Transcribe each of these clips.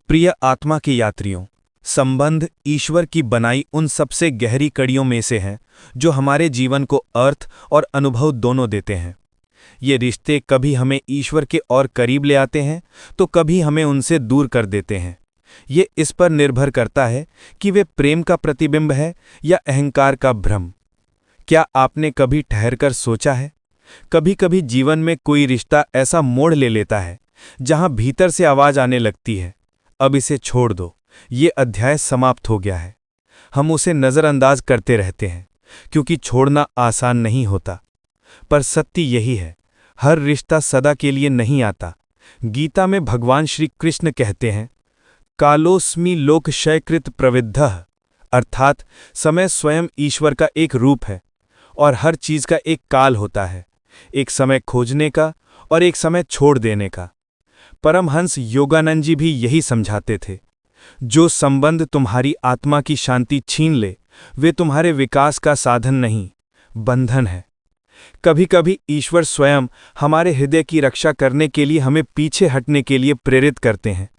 प्रिय आत्मा के यात्रियों, संबंध ईश्वर की बनाई उन सबसे गहरी कड़ियों में से हैं जो हमारे जीवन को अर्थ और अनुभव दोनों देते हैं। ये रिश्ते कभी हमें ईश्वर के और करीब ले आते हैं तो कभी हमें उनसे दूर कर देते हैं। ये इस पर निर्भर करता है कि वे प्रेम का प्रतिबिंब है या अहंकार का भ्रम। क्या आपने कभी ठहरकर सोचा है, कभी कभी जीवन में कोई रिश्ता ऐसा मोड़ ले लेता है जहां भीतर से आवाज आने लगती है, अब इसे छोड़ दो, ये अध्याय समाप्त हो गया है। हम उसे नज़रअंदाज करते रहते हैं क्योंकि छोड़ना आसान नहीं होता। पर सत्य यही है, हर रिश्ता सदा के लिए नहीं आता। गीता में भगवान श्री कृष्ण कहते हैं, कालोस्मि लोकक्षयकृत प्रविद्धः, अर्थात समय स्वयं ईश्वर का एक रूप है और हर चीज का एक काल होता है, एक समय खोजने का और एक समय छोड़ देने का। परमहंस योगानंद जी भी यही समझाते थे, जो संबंध तुम्हारी आत्मा की शांति छीन ले वे तुम्हारे विकास का साधन नहीं, बंधन है। कभी कभी ईश्वर स्वयं हमारे हृदय की रक्षा करने के लिए हमें पीछे हटने के लिए प्रेरित करते हैं,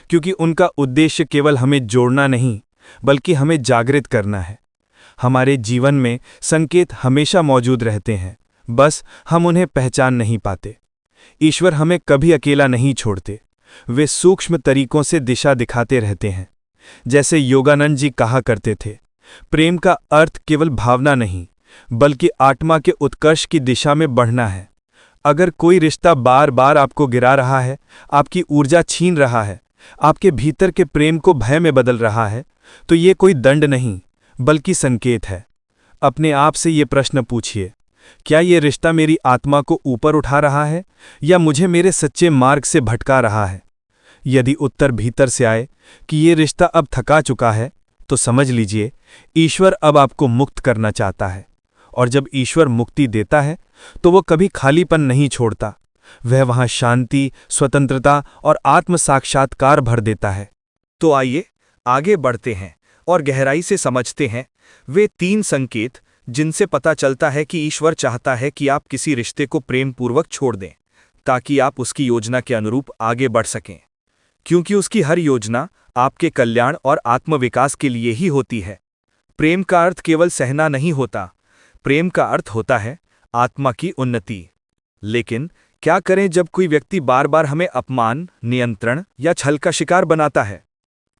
क्योंकि उनका उद्देश्य केवल हमें जोड़ना नहीं बल्कि हमें जागृत करना है। हमारे जीवन में संकेत हमेशा मौजूद रहते हैं, बस हम उन्हें पहचान नहीं पाते। ईश्वर हमें कभी अकेला नहीं छोड़ते, वे सूक्ष्म तरीकों से दिशा दिखाते रहते हैं। जैसे योगानंद जी कहा करते थे, प्रेम का अर्थ केवल भावना नहीं बल्कि आत्मा के उत्कर्ष की दिशा में बढ़ना है। अगर कोई रिश्ता बार बार आपको गिरा रहा है, आपकी ऊर्जा छीन रहा है, आपके भीतर के प्रेम को भय में बदल रहा है, तो ये कोई दंड नहीं बल्कि संकेत है। अपने आप से ये प्रश्न पूछिए, क्या ये रिश्ता मेरी आत्मा को ऊपर उठा रहा है या मुझे मेरे सच्चे मार्ग से भटका रहा है? यदि उत्तर भीतर से आए कि ये रिश्ता अब थका चुका है, तो समझ लीजिए ईश्वर अब आपको मुक्त करना चाहता है। और जब ईश्वर मुक्ति देता है तो वो कभी खालीपन नहीं छोड़ता, वह वहां शांति, स्वतंत्रता और आत्म साक्षात्कार भर देता है। तो आइए आगे बढ़ते हैं और गहराई से समझते हैं वे 3 संकेत जिनसे पता चलता है कि ईश्वर चाहता है कि आप किसी रिश्ते को प्रेमपूर्वक छोड़ दें ताकि आप उसकी योजना के अनुरूप आगे बढ़ सकें, क्योंकि उसकी हर योजना आपके कल्याण और आत्मविकास के लिए ही होती है। प्रेम का अर्थ केवल सहना नहीं होता, प्रेम का अर्थ होता है आत्मा की उन्नति। लेकिन क्या करें जब कोई व्यक्ति बार बार हमें अपमान, नियंत्रण या छल का शिकार बनाता है?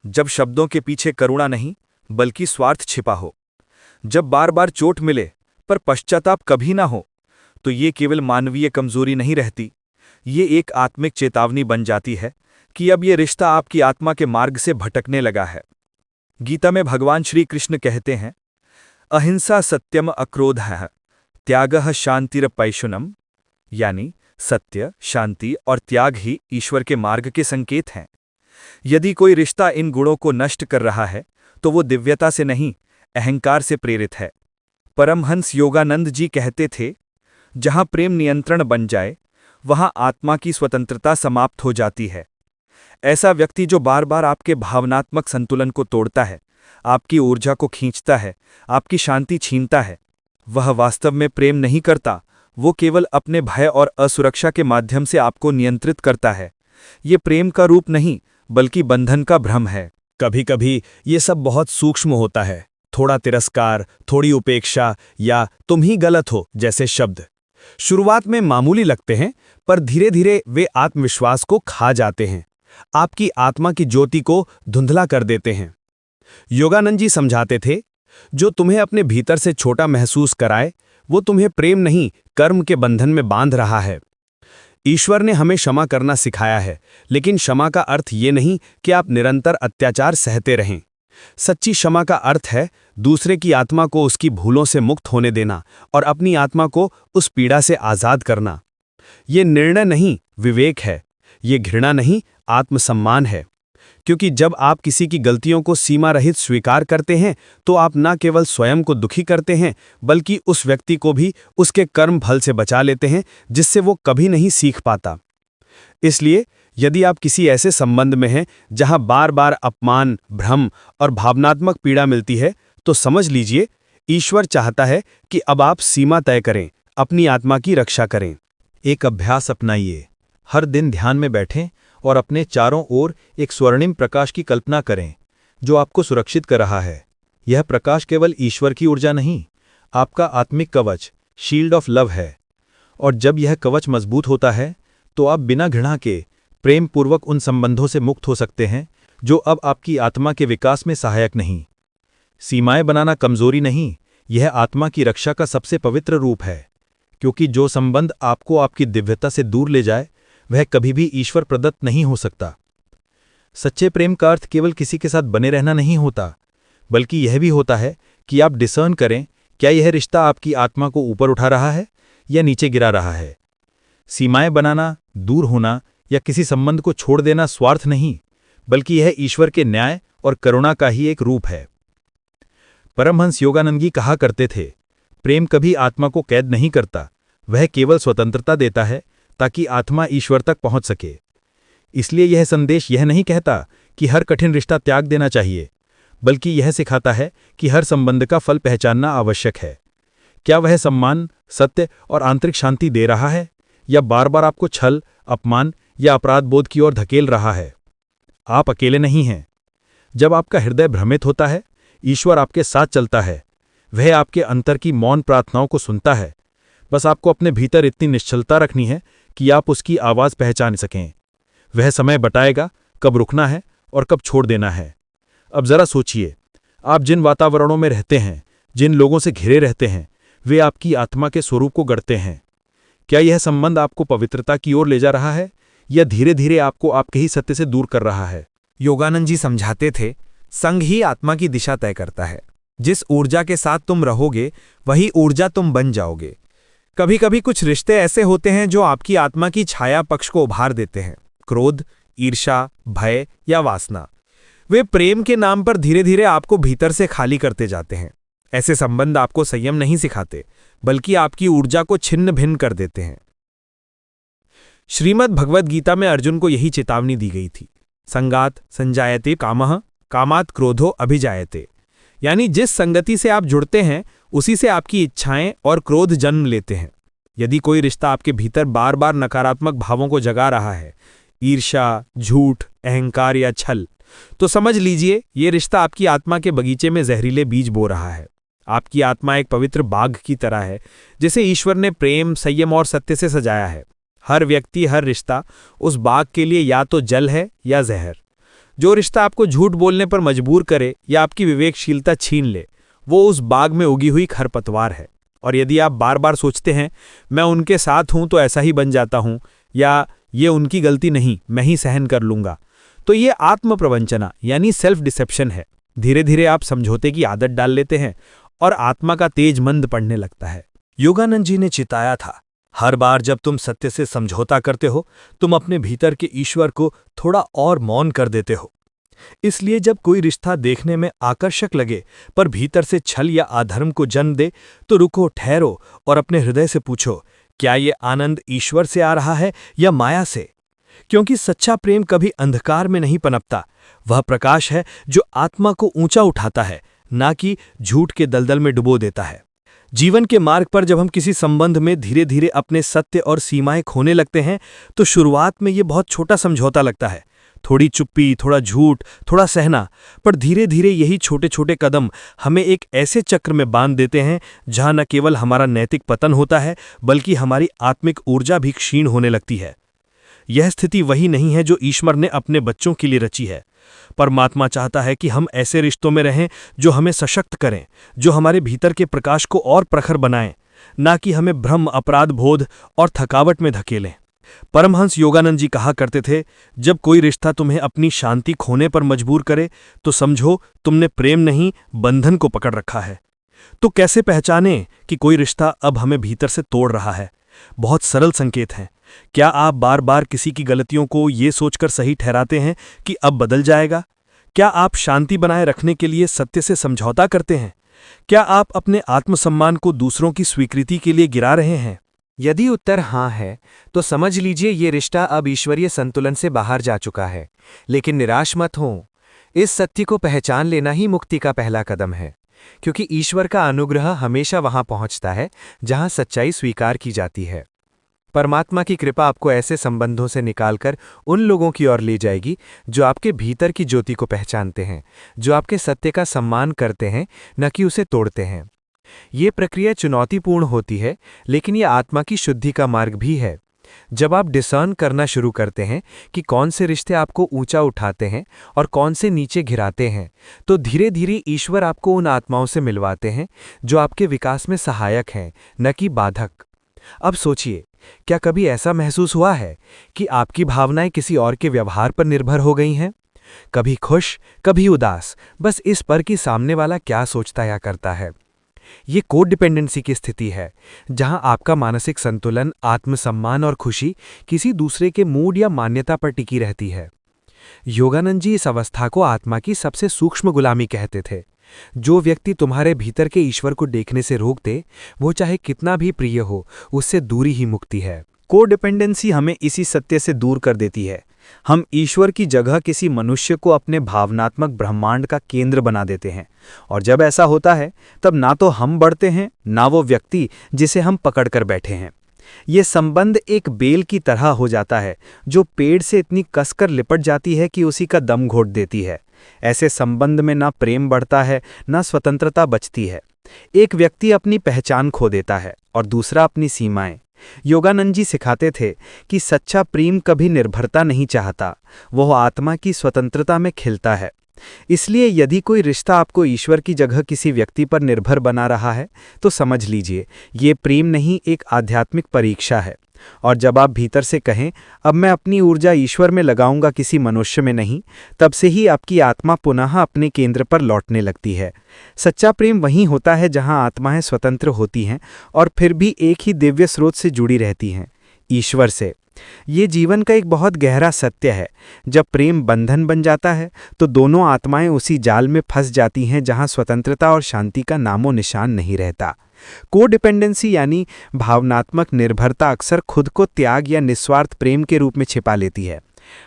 जब शब्दों के पीछे करुणा नहीं बल्कि स्वार्थ छिपा हो, जब बार बार चोट मिले पर पश्चाताप कभी ना हो, तो ये केवल मानवीय कमजोरी नहीं रहती, ये एक आत्मिक चेतावनी बन जाती है कि अब ये रिश्ता आपकी आत्मा के मार्ग से भटकने लगा है। गीता में भगवान श्री कृष्ण कहते हैं, अहिंसा सत्यम अक्रोधः त्यागः शांतिरपैशुनम, यानी सत्य, शांति और त्याग ही ईश्वर के मार्ग के संकेत हैं। यदि कोई रिश्ता इन गुणों को नष्ट कर रहा है तो वो दिव्यता से नहीं, अहंकार से प्रेरित है। परमहंस योगानंद जी कहते थे, जहां प्रेम नियंत्रण बन जाए वहां आत्मा की स्वतंत्रता समाप्त हो जाती है। ऐसा व्यक्ति जो बार बार आपके भावनात्मक संतुलन को तोड़ता है, आपकी ऊर्जा को खींचता है, आपकी शांति छीनता है, वह वास्तव में प्रेम नहीं करता, वो केवल अपने भय और असुरक्षा के माध्यम से आपको नियंत्रित करता है। ये प्रेम का रूप नहीं बल्कि बंधन का भ्रम है। कभी कभी ये सब बहुत सूक्ष्म होता है, थोड़ा तिरस्कार, थोड़ी उपेक्षा या तुम ही गलत हो जैसे शब्द शुरुआत में मामूली लगते हैं, पर धीरे धीरे वे आत्मविश्वास को खा जाते हैं, आपकी आत्मा की ज्योति को धुंधला कर देते हैं। योगानंद जी समझाते थे, जो तुम्हें अपने भीतर से छोटा महसूस कराए वो तुम्हें प्रेम नहीं कर्म के बंधन में बांध रहा है। ईश्वर ने हमें क्षमा करना सिखाया है, लेकिन क्षमा का अर्थ ये नहीं कि आप निरंतर अत्याचार सहते रहें। सच्ची क्षमा का अर्थ है दूसरे की आत्मा को उसकी भूलों से मुक्त होने देना और अपनी आत्मा को उस पीड़ा से आज़ाद करना। ये निर्णय नहीं, विवेक है। ये घृणा नहीं, आत्मसम्मान है। क्योंकि जब आप किसी की गलतियों को सीमा रहित स्वीकार करते हैं तो आप न केवल स्वयं को दुखी करते हैं बल्कि उस व्यक्ति को भी उसके कर्म फल से बचा लेते हैं जिससे वो कभी नहीं सीख पाता। इसलिए यदि आप किसी ऐसे संबंध में हैं जहां बार बार अपमान, भ्रम और भावनात्मक पीड़ा मिलती है, तो समझ लीजिए ईश्वर चाहता है कि अब आप सीमा तय करें, अपनी आत्मा की रक्षा करें। एक अभ्यास अपनाइए, हर दिन ध्यान में बैठें और अपने चारों ओर एक स्वर्णिम प्रकाश की कल्पना करें जो आपको सुरक्षित कर रहा है। यह प्रकाश केवल ईश्वर की ऊर्जा नहीं, आपका आत्मिक कवच, शील्ड ऑफ लव है। और जब यह कवच मजबूत होता है तो आप बिना घृणा के प्रेम पूर्वक उन संबंधों से मुक्त हो सकते हैं जो अब आपकी आत्मा के विकास में सहायक नहीं। सीमाएं बनाना कमजोरी नहीं, यह आत्मा की रक्षा का सबसे पवित्र रूप है, क्योंकि जो संबंध आपको आपकी दिव्यता से दूर ले जाए वह कभी भी ईश्वर प्रदत्त नहीं हो सकता। सच्चे प्रेम का अर्थ केवल किसी के साथ बने रहना नहीं होता, बल्कि यह भी होता है कि आप डिसर्न करें क्या यह रिश्ता आपकी आत्मा को ऊपर उठा रहा है या नीचे गिरा रहा है। सीमाएं बनाना, दूर होना या किसी संबंध को छोड़ देना स्वार्थ नहीं, बल्कि यह ईश्वर के न्याय और करुणा का ही एक रूप है। परमहंस योगानंद जी कहा करते थे, प्रेम कभी आत्मा को कैद नहीं करता, वह केवल स्वतंत्रता देता है ताकि आत्मा ईश्वर तक पहुंच सके। इसलिए यह संदेश यह नहीं कहता कि हर कठिन रिश्ता त्याग देना चाहिए, बल्कि यह सिखाता है कि हर संबंध का फल पहचानना आवश्यक है। क्या वह सम्मान, सत्य और आंतरिक शांति दे रहा है या बार बार आपको छल, अपमान या अपराध बोध की ओर धकेल रहा है। आप अकेले नहीं हैं। जब आपका हृदय भ्रमित होता है, ईश्वर आपके साथ चलता है। वह आपके अंतर की मौन प्रार्थनाओं को सुनता है। बस आपको अपने भीतर इतनी निश्चलता रखनी है कि आप उसकी आवाज़ पहचान सकें। वह समय बताएगा कब रुकना है और कब छोड़ देना है। अब जरा सोचिए, आप जिन वातावरणों में रहते हैं, जिन लोगों से घिरे रहते हैं, वे आपकी आत्मा के स्वरूप को गढ़ते हैं। क्या यह संबंध आपको पवित्रता की ओर ले जा रहा है या धीरे धीरे आपको आपके ही सत्य से दूर कर रहा है। योगानंद जी समझाते थे, संग ही आत्मा की दिशा तय करता है। जिस ऊर्जा के साथ तुम रहोगे वही ऊर्जा तुम बन जाओगे। कभी कभी कुछ रिश्ते ऐसे होते हैं जो आपकी आत्मा की छाया पक्ष को उभार देते हैं, क्रोध, ईर्ष्या, भय या वासना। वे प्रेम के नाम पर धीरे धीरे आपको भीतर से खाली करते जाते हैं। ऐसे संबंध आपको संयम नहीं सिखाते, बल्कि आपकी ऊर्जा को छिन्न भिन्न कर देते हैं। श्रीमद् भगवद गीता में अर्जुन को यही चेतावनी दी गई थी, संगात संजायते कामः कामात् क्रोधो अभिजायते। यानी जिस संगति से आप जुड़ते हैं उसी से आपकी इच्छाएं और क्रोध जन्म लेते हैं। यदि कोई रिश्ता आपके भीतर बार बार नकारात्मक भावों को जगा रहा है, ईर्ष्या, झूठ, अहंकार या छल, तो समझ लीजिए ये रिश्ता आपकी आत्मा के बगीचे में जहरीले बीज बो रहा है। आपकी आत्मा एक पवित्र बाग की तरह है जिसे ईश्वर ने प्रेम, संयम और सत्य से सजाया है। हर व्यक्ति, हर रिश्ता उस बाग के लिए या तो जल है या जहर। जो रिश्ता आपको झूठ बोलने पर मजबूर करे या आपकी विवेकशीलता छीन ले, वो उस बाग में उगी हुई खरपतवार है। और यदि आप बार बार सोचते हैं मैं उनके साथ हूं तो ऐसा ही बन जाता हूं, या ये उनकी गलती नहीं, मैं ही सहन कर लूंगा, तो ये आत्मप्रवंचना यानी सेल्फ डिसेप्शन है। धीरे धीरे आप समझौते की आदत डाल लेते हैं और आत्मा का तेज मंद पड़ने लगता है। योगानंद जी ने चिताया था, हर बार जब तुम सत्य से समझौता करते हो तुम अपने भीतर के ईश्वर को थोड़ा और मौन कर देते हो। इसलिए जब कोई रिश्ता देखने में आकर्षक लगे पर भीतर से छल या अधर्म को जन्म दे तो रुको, ठहरो और अपने हृदय से पूछो, क्या ये आनंद ईश्वर से आ रहा है या माया से? क्योंकि सच्चा प्रेम कभी अंधकार में नहीं पनपता, वह प्रकाश है जो आत्मा को ऊंचा उठाता है, ना कि झूठ के दलदल में डुबो देता है। जीवन के मार्ग पर जब हम किसी संबंध में धीरे धीरे अपने सत्य और सीमाएं खोने लगते हैं तो शुरुआत में ये बहुत छोटा समझौता लगता है, थोड़ी चुप्पी, थोड़ा झूठ, थोड़ा सहना, पर धीरे धीरे यही छोटे छोटे कदम हमें एक ऐसे चक्र में बांध देते हैं जहां न केवल हमारा नैतिक पतन होता है बल्कि हमारी आत्मिक ऊर्जा भी क्षीण होने लगती है। यह स्थिति वही नहीं है जो ईश्वर ने अपने बच्चों के लिए रची है। परमात्मा चाहता है कि हम ऐसे रिश्तों में रहें जो हमें सशक्त करें, जो हमारे भीतर के प्रकाश को और प्रखर बनाएं, ना कि हमें भ्रम, अपराध बोध और थकावट में धकेलें। परमहंस योगानंद जी कहा करते थे, जब कोई रिश्ता तुम्हें अपनी शांति खोने पर मजबूर करे तो समझो तुमने प्रेम नहीं बंधन को पकड़ रखा है। तो कैसे पहचानें कि कोई रिश्ता अब हमें भीतर से तोड़ रहा है? बहुत सरल संकेत हैं। क्या आप बार बार किसी की गलतियों को ये सोचकर सही ठहराते हैं कि अब बदल जाएगा? क्या आप शांति बनाए रखने के लिए सत्य से समझौता करते हैं? क्या आप अपने आत्मसम्मान को दूसरों की स्वीकृति के लिए गिरा रहे हैं? यदि उत्तर हाँ है तो समझ लीजिए ये रिश्ता अब ईश्वरीय संतुलन से बाहर जा चुका है। लेकिन निराश मत हो, इस सत्य को पहचान लेना ही मुक्ति का पहला कदम है, क्योंकि ईश्वर का अनुग्रह हमेशा वहां पहुंचता है जहां सच्चाई स्वीकार की जाती है। परमात्मा की कृपा आपको ऐसे संबंधों से निकालकर उन लोगों की ओर ले जाएगी जो आपके भीतर की ज्योति को पहचानते हैं, जो आपके सत्य का सम्मान करते हैं, न कि उसे तोड़ते हैं। ये प्रक्रिया चुनौतीपूर्ण होती है, लेकिन यह आत्मा की शुद्धि का मार्ग भी है। जब आप डिसर्न करना शुरू करते हैं कि कौन से रिश्ते आपको ऊंचा उठाते हैं और कौन से नीचे गिराते हैं, तो धीरे धीरे ईश्वर आपको उन आत्माओं से मिलवाते हैं जो आपके विकास में सहायक हैं, न कि बाधक। अब सोचिए, क्या कभी ऐसा महसूस हुआ है कि आपकी भावनाएं किसी और के व्यवहार पर निर्भर हो गई हैं? कभी खुश, कभी उदास, बस इस पर कि सामने वाला क्या सोचता या करता है। ये कोडिपेंडेंसी की स्थिति है, जहां आपका मानसिक संतुलन, आत्मसम्मान और खुशी किसी दूसरे के मूड या मान्यता पर टिकी रहती है। योगानंद जी इस अवस्था को आत्मा की सबसे सूक्ष्म गुलामी कहते थे। जो व्यक्ति तुम्हारे भीतर के ईश्वर को देखने से रोक दे, वो चाहे कितना भी प्रिय हो, उससे दूरी ही मुक्ति है। कोडिपेंडेंसी हमें इसी सत्य से दूर कर देती है। हम ईश्वर की जगह किसी मनुष्य को अपने भावनात्मक ब्रह्मांड का केंद्र बना देते हैं, और जब ऐसा होता है तब ना तो हम बढ़ते हैं, ना वो व्यक्ति जिसे हम पकड़कर बैठे हैं। ये संबंध एक बेल की तरह हो जाता है जो पेड़ से इतनी कसकर लिपट जाती है कि उसी का दम घोट देती है। ऐसे संबंध में ना प्रेम बढ़ता है, ना स्वतंत्रता बचती है। एक व्यक्ति अपनी पहचान खो देता है और दूसरा अपनी सीमाएं। योगानंद जी सिखाते थे कि सच्चा प्रेम कभी निर्भरता नहीं चाहता, वह आत्मा की स्वतंत्रता में खिलता है। इसलिए यदि कोई रिश्ता आपको ईश्वर की जगह किसी व्यक्ति पर निर्भर बना रहा है, तो समझ लीजिए ये प्रेम नहीं, एक आध्यात्मिक परीक्षा है। और जब आप भीतर से कहें, अब मैं अपनी ऊर्जा ईश्वर में लगाऊंगा, किसी मनुष्य में नहीं, तब से ही आपकी आत्मा पुनः अपने केंद्र पर लौटने लगती है। सच्चा प्रेम वहीं होता है जहां आत्माएं स्वतंत्र होती हैं और फिर भी एक ही दिव्य स्रोत से जुड़ी रहती हैं, ईश्वर से। ये जीवन का एक बहुत गहरा सत्य है। जब प्रेम बंधन बन जाता है तो दोनों आत्माएं उसी जाल में फंस जाती हैं जहां स्वतंत्रता और शांति का नामो निशान नहीं रहता। कोडिपेंडेंसी यानी भावनात्मक निर्भरता अक्सर खुद को त्याग या निस्वार्थ प्रेम के रूप में छिपा लेती है।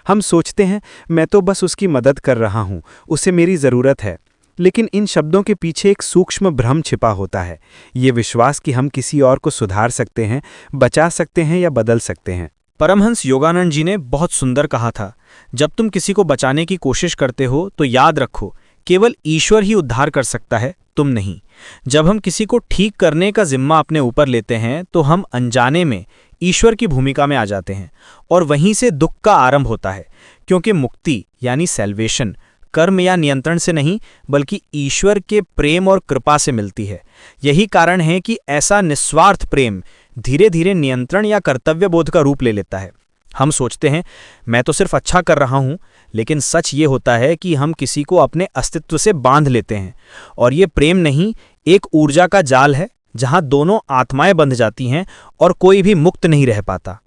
हम सोचते हैं, मैं तो बस उसकी मदद कर रहा हूं, उसे मेरी ज़रूरत है। लेकिन इन शब्दों के पीछे एक सूक्ष्म भ्रम छिपा होता है, ये विश्वास कि हम किसी और को सुधार सकते हैं, बचा सकते हैं या बदल सकते हैं। परमहंस योगानंद जी ने बहुत सुंदर कहा था, जब तुम किसी को बचाने की कोशिश करते हो तो याद रखो, केवल ईश्वर ही उद्धार कर सकता है, तुम नहीं। जब हम किसी को ठीक करने का जिम्मा अपने ऊपर लेते हैं तो हम अनजाने में ईश्वर की भूमिका में आ जाते हैं, और वहीं से दुख का आरंभ होता है। क्योंकि मुक्ति यानी सैल्वेशन कर्म या नियंत्रण से नहीं, बल्कि ईश्वर के प्रेम और कृपा से मिलती है। यही कारण है कि ऐसा निस्वार्थ प्रेम धीरे धीरे नियंत्रण या कर्तव्य बोध का रूप ले लेता है। हम सोचते हैं, मैं तो सिर्फ अच्छा कर रहा हूं, लेकिन सच ये होता है कि हम किसी को अपने अस्तित्व से बांध लेते हैं, और ये प्रेम नहीं, एक ऊर्जा का जाल है जहां दोनों आत्माएं बंध जाती हैं और कोई भी मुक्त नहीं रह पाता।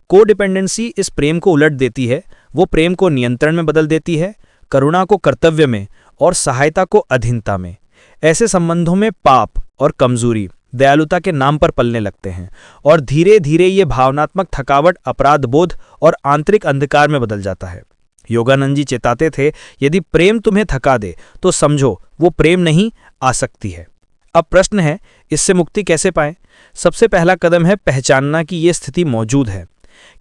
कोडिपेंडेंसी इस प्रेम को उलट देती है, वो प्रेम को नियंत्रण में बदल देती है, करुणा को कर्तव्य में और सहायता को अधीनता में। ऐसे संबंधों में पाप और कमजोरी दयालुता के नाम पर पलने लगते हैं, और धीरे धीरे ये भावनात्मक थकावट अपराध बोध और आंतरिक अंधकार में बदल जाता है। योगानंद जी चेताते थे, यदि प्रेम तुम्हें थका दे तो समझो वो प्रेम नहीं, आसक्ति है। अब प्रश्न है, इससे मुक्ति कैसे पाएं? सबसे पहला कदम है पहचानना कि ये स्थिति मौजूद है।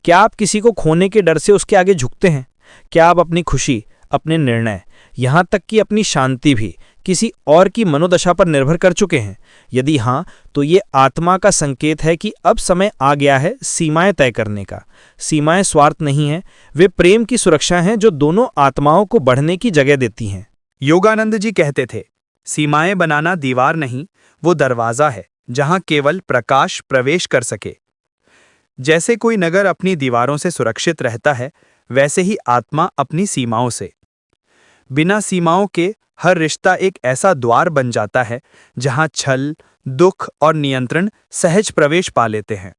क्या आप किसी को खोने के डर से उसके आगे झुकते हैं? क्या आप अपनी खुशी, अपने निर्णय, यहाँ तक कि अपनी शांति भी किसी और की मनोदशा पर निर्भर कर चुके हैं? यदि हाँ, तो ये आत्मा का संकेत है कि अब समय आ गया है सीमाएं तय करने का। सीमाएं स्वार्थ नहीं हैं, वे प्रेम की सुरक्षा हैं जो दोनों आत्माओं को बढ़ने की जगह देती हैं। योगानंद जी कहते थे, सीमाएं बनाना दीवार नहीं, वो दरवाजा है जहां केवल प्रकाश प्रवेश कर सके। जैसे कोई नगर अपनी दीवारों से सुरक्षित रहता है, वैसे ही आत्मा अपनी सीमाओं से। बिना सीमाओं के हर रिश्ता एक ऐसा द्वार बन जाता है जहां छल, दुख और नियंत्रण सहज प्रवेश पा लेते हैं।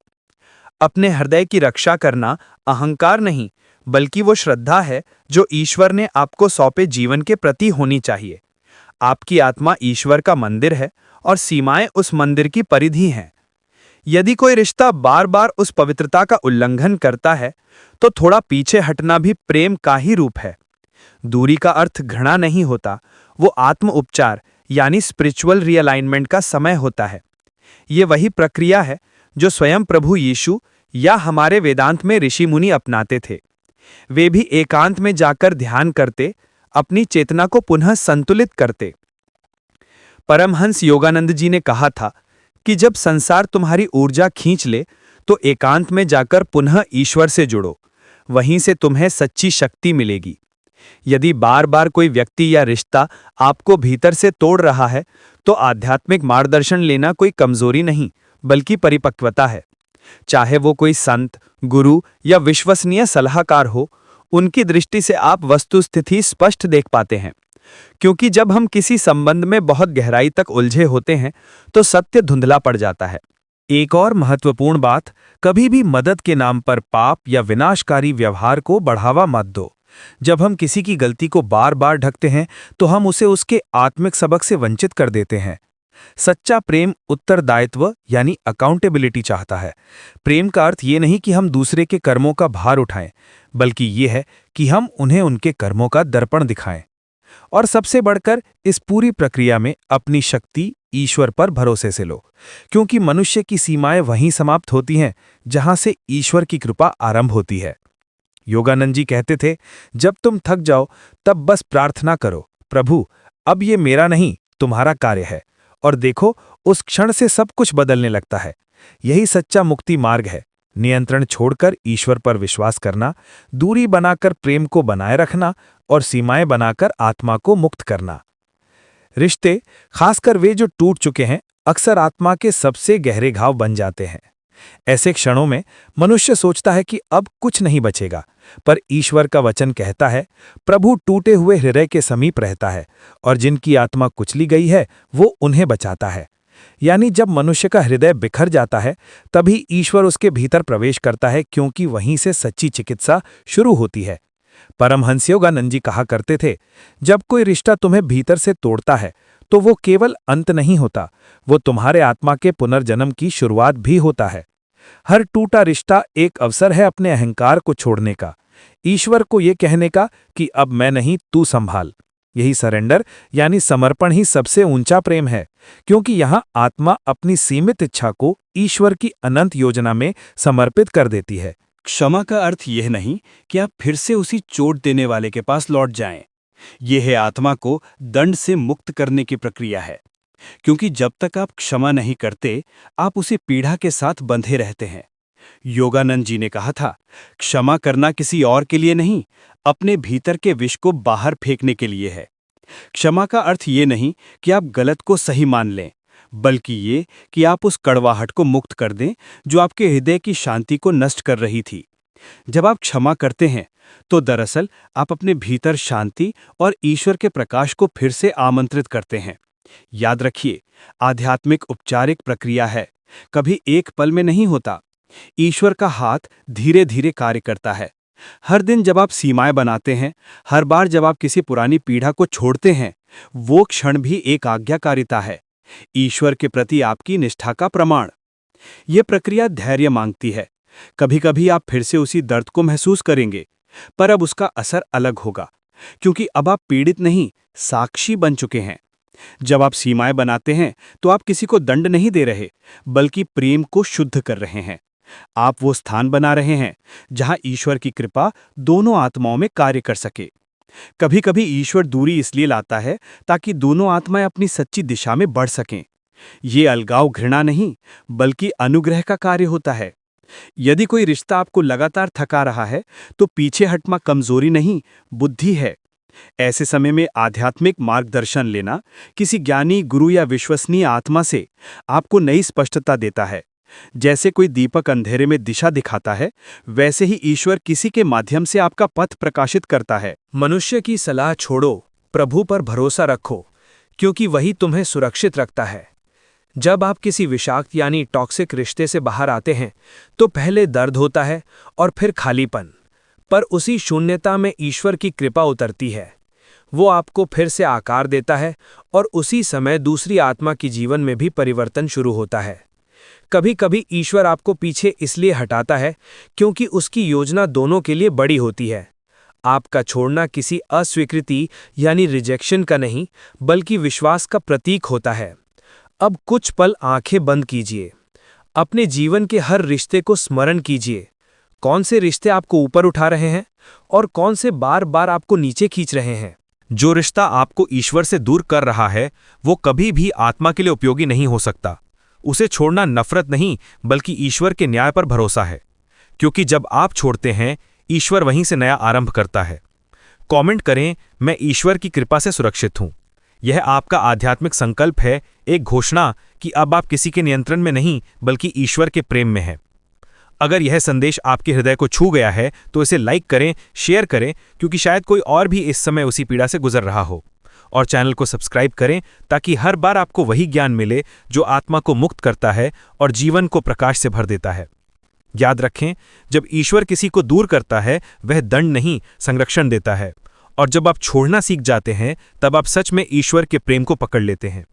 अपने हृदय की रक्षा करना अहंकार नहीं, बल्कि वो श्रद्धा है जो ईश्वर ने आपको सौंपे जीवन के प्रति होनी चाहिए। आपकी आत्मा ईश्वर का मंदिर है और सीमाएं उस मंदिर की परिधि हैं। यदि कोई रिश्ता बार बार उस पवित्रता का उल्लंघन करता है, तो थोड़ा पीछे हटना भी प्रेम का ही रूप है। दूरी का अर्थ घृणा नहीं होता, वो आत्म उपचार यानी स्पिरिचुअल रियलाइनमेंट का समय होता है। ये वही प्रक्रिया है जो स्वयं प्रभु यीशु या हमारे वेदांत में ऋषि मुनि अपनाते थे। वे भी एकांत में जाकर ध्यान करते, अपनी चेतना को पुनः संतुलित करते। परमहंस योगानंद जी ने कहा था कि जब संसार तुम्हारी ऊर्जा खींच ले तो एकांत में जाकर पुनः ईश्वर से जुड़ो, वहीं से तुम्हें सच्ची शक्ति मिलेगी। यदि बार बार कोई व्यक्ति या रिश्ता आपको भीतर से तोड़ रहा है तो आध्यात्मिक मार्गदर्शन लेना कोई कमजोरी नहीं बल्कि परिपक्वता है। चाहे वो कोई संत, गुरु या विश्वसनीय सलाहकार हो, उनकी दृष्टि से आप वस्तुस्थिति स्पष्ट देख पाते हैं। क्योंकि जब हम किसी संबंध में बहुत गहराई तक उलझे होते हैं तो सत्य धुंधला पड़ जाता है। एक और महत्वपूर्ण बात, कभी भी मदद के नाम पर पाप या विनाशकारी व्यवहार को बढ़ावा मत दो। जब हम किसी की गलती को बार बार ढकते हैं तो हम उसे उसके आत्मिक सबक से वंचित कर देते हैं। सच्चा प्रेम उत्तरदायित्व यानी अकाउंटेबिलिटी चाहता है। प्रेम का अर्थ ये नहीं कि हम दूसरे के कर्मों का भार उठाएं, बल्कि ये है कि हम उन्हें उनके कर्मों का दर्पण दिखाएं। और सबसे बढ़कर इस पूरी प्रक्रिया में अपनी शक्ति ईश्वर पर भरोसे से लो, क्योंकि मनुष्य की सीमाएं वहीं समाप्त होती हैं जहां से ईश्वर की कृपा आरंभ होती है। योगानंद जी कहते थे, जब तुम थक जाओ तब बस प्रार्थना करो, प्रभु अब ये मेरा नहीं तुम्हारा कार्य है, और देखो उस क्षण से सब कुछ बदलने लगता है। यही सच्चा मुक्ति मार्ग है। नियंत्रण छोड़कर ईश्वर पर विश्वास करना, दूरी बनाकर प्रेम को बनाए रखना और सीमाएं बनाकर आत्मा को मुक्त करना। रिश्ते, खासकर वे जो टूट चुके हैं, अक्सर आत्मा के सबसे गहरे घाव बन जाते हैं। ऐसे क्षणों में मनुष्य सोचता है कि अब कुछ नहीं बचेगा, पर ईश्वर का वचन कहता है, प्रभु टूटे हुए हृदय के समीप रहता है और जिनकी आत्मा कुचली गई है वो उन्हें बचाता है। यानी जब मनुष्य का हृदय बिखर जाता है तभी ईश्वर उसके भीतर प्रवेश करता है, क्योंकि वहीं से सच्ची चिकित्सा शुरू होती है। परमहंस योगानंद जी कहा करते थे, जब कोई रिश्ता तुम्हें भीतर से तोड़ता है तो वो केवल अंत नहीं होता, वो तुम्हारे आत्मा के पुनर्जन्म की शुरुआत भी होता है। हर टूटा रिश्ता एक अवसर है अपने अहंकार को छोड़ने का, ईश्वर को ये कहने का कि अब मैं नहीं, तू संभाल। यही सरेंडर यानी समर्पण ही सबसे ऊंचा प्रेम है, क्योंकि यहाँ आत्मा अपनी सीमित इच्छा को ईश्वर की अनंत योजना में समर्पित कर देती है। क्षमा का अर्थ यह नहीं कि आप फिर से उसी चोट देने वाले के पास लौट जाएं। यह है आत्मा को दंड से मुक्त करने की प्रक्रिया है, क्योंकि जब तक आप क्षमा नहीं करते आप उसी पीड़ा के साथ बंधे रहते हैं। योगानंद जी ने कहा था, क्षमा करना किसी और के लिए नहीं, अपने भीतर के विष को बाहर फेंकने के लिए है। क्षमा का अर्थ ये नहीं कि आप गलत को सही मान लें, बल्कि ये कि आप उस कड़वाहट को मुक्त कर दें जो आपके हृदय की शांति को नष्ट कर रही थी। जब आप क्षमा करते हैं तो दरअसल आप अपने भीतर शांति और ईश्वर के प्रकाश को फिर से आमंत्रित करते हैं। याद रखिए, आध्यात्मिक उपचारिक प्रक्रिया है, कभी एक पल में नहीं होता। ईश्वर का हाथ धीरे धीरे कार्य करता है। हर दिन जब आप सीमाएं बनाते हैं, हर बार जब आप किसी पुरानी पीड़ा को छोड़ते हैं, वो क्षण भी एक आज्ञाकारिता है, ईश्वर के प्रति आपकी निष्ठा का प्रमाण। यह प्रक्रिया धैर्य मांगती है। कभी कभी आप फिर से उसी दर्द को महसूस करेंगे, पर अब उसका असर अलग होगा, क्योंकि अब आप पीड़ित नहीं, साक्षी बन चुके हैं। जब आप सीमाएं बनाते हैं तो आप किसी को दंड नहीं दे रहे, बल्कि प्रेम को शुद्ध कर रहे हैं। आप वो स्थान बना रहे हैं जहां ईश्वर की कृपा दोनों आत्माओं में कार्य कर सके। कभी कभी ईश्वर दूरी इसलिए लाता है ताकि दोनों आत्माएं अपनी सच्ची दिशा में बढ़ सकें। ये अलगाव घृणा नहीं, बल्कि अनुग्रह का कार्य होता है। यदि कोई रिश्ता आपको लगातार थका रहा है तो पीछे हटना कमजोरी नहीं, बुद्धि है। ऐसे समय में आध्यात्मिक मार्गदर्शन लेना किसी ज्ञानी, गुरु या विश्वसनीय आत्मा से आपको नई स्पष्टता देता है। जैसे कोई दीपक अंधेरे में दिशा दिखाता है, वैसे ही ईश्वर किसी के माध्यम से आपका पथ प्रकाशित करता है। मनुष्य की सलाह छोड़ो, प्रभु पर भरोसा रखो, क्योंकि वही तुम्हें सुरक्षित रखता है। जब आप किसी विषाक्त यानी टॉक्सिक रिश्ते से बाहर आते हैं तो पहले दर्द होता है और फिर खालीपन, पर उसी शून्यता में ईश्वर की कृपा उतरती है। वो आपको फिर से आकार देता है और उसी समय दूसरी आत्मा की जीवन में भी परिवर्तन शुरू होता है। कभी कभी ईश्वर आपको पीछे इसलिए हटाता है क्योंकि उसकी योजना दोनों के लिए बड़ी होती है। आपका छोड़ना किसी अस्वीकृति यानी रिजेक्शन का नहीं, बल्कि विश्वास का प्रतीक होता है। अब कुछ पल आंखें बंद कीजिए। अपने जीवन के हर रिश्ते को स्मरण कीजिए। कौन से रिश्ते आपको ऊपर उठा रहे हैं और कौन से बार बार आपको नीचे खींच रहे हैं। जो रिश्ता आपको ईश्वर से दूर कर रहा है वो कभी भी आत्मा के लिए उपयोगी नहीं हो सकता। उसे छोड़ना नफरत नहीं बल्कि ईश्वर के न्याय पर भरोसा है, क्योंकि जब आप छोड़ते हैं ईश्वर वहीं से नया आरंभ करता है। कमेंट करें, मैं ईश्वर की कृपा से सुरक्षित हूं। यह आपका आध्यात्मिक संकल्प है, एक घोषणा कि अब आप किसी के नियंत्रण में नहीं बल्कि ईश्वर के प्रेम में हैं। अगर यह संदेश आपके हृदय को छू गया है तो इसे लाइक करें, शेयर करें, क्योंकि शायद कोई और भी इस समय उसी पीड़ा से गुजर रहा हो। और चैनल को सब्सक्राइब करें ताकि हर बार आपको वही ज्ञान मिले जो आत्मा को मुक्त करता है और जीवन को प्रकाश से भर देता है। याद रखें, जब ईश्वर किसी को दूर करता है वह दंड नहीं, संरक्षण देता है। और जब आप छोड़ना सीख जाते हैं तब आप सच में ईश्वर के प्रेम को पकड़ लेते हैं।